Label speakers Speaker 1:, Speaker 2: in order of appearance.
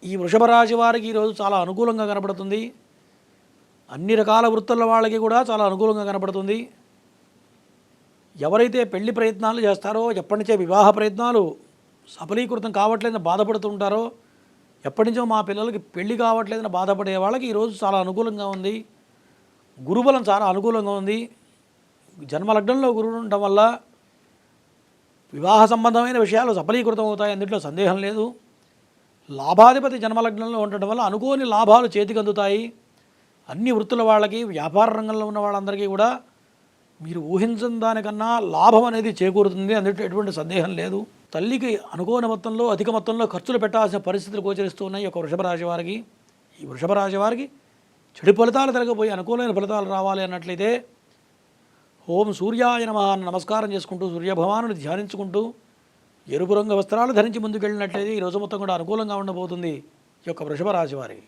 Speaker 1: ఈ వృషభ రాశి వారికి ఈరోజు చాలా అనుకూలంగా కనపడుతుంది. అన్ని రకాల వృత్తుల వాళ్ళకి కూడా చాలా అనుకూలంగా కనపడుతుంది. ఎవరైతే పెళ్లి ప్రయత్నాలు చేస్తారో, ఎప్పటి నుంచే వివాహ ప్రయత్నాలు సఫలీకృతం కావట్లేదని బాధపడుతుంటారో, ఎప్పటి నుంచో మా పిల్లలకి పెళ్లి కావట్లేదని బాధపడే వాళ్ళకి ఈరోజు చాలా అనుకూలంగా ఉంది. గురుబలం చాలా అనుకూలంగా ఉంది. జన్మలగ్నంలో గురువు ఉండటం వల్ల వివాహ సంబంధమైన విషయాలు సఫలీకృతం అవుతాయి, అందులో సందేహం లేదు. లాభాధిపతి జన్మలగ్నంలో ఉండటం వల్ల అనుకోని లాభాలు చేతికి అందుతాయి. అన్ని వృత్తుల వాళ్ళకి, వ్యాపార రంగంలో ఉన్న వాళ్ళందరికీ కూడా మీరు ఊహించిన దానికన్నా లాభం అనేది చేకూరుతుంది, అందులో ఎటువంటి సందేహం లేదు. తల్లికి అనుకోని మొత్తంలో, అధిక మొత్తంలో ఖర్చులు పెట్టాల్సిన పరిస్థితులు గోచరిస్తూ ఉన్నాయి ఒక వృషభ రాశి వారికి. ఈ వృషభ రాశి వారికి చెడు ఫలితాలు తిరగబోయి అనుకూలమైన ఫలితాలు రావాలి అన్నట్లయితే ఓం సూర్యాయ నమః అని నమస్కారం చేసుకుంటూ, సూర్యభగవానుని ధ్యానించుకుంటూ ఎరుపు రంగు వస్త్రాలు ధరించి ముందుకెళ్ళినట్లయితే ఈ రోజు మొత్తం కూడా అనుకూలంగా ఉండబోతుంది ఈ యొక్క వృషభ రాశి వారికి.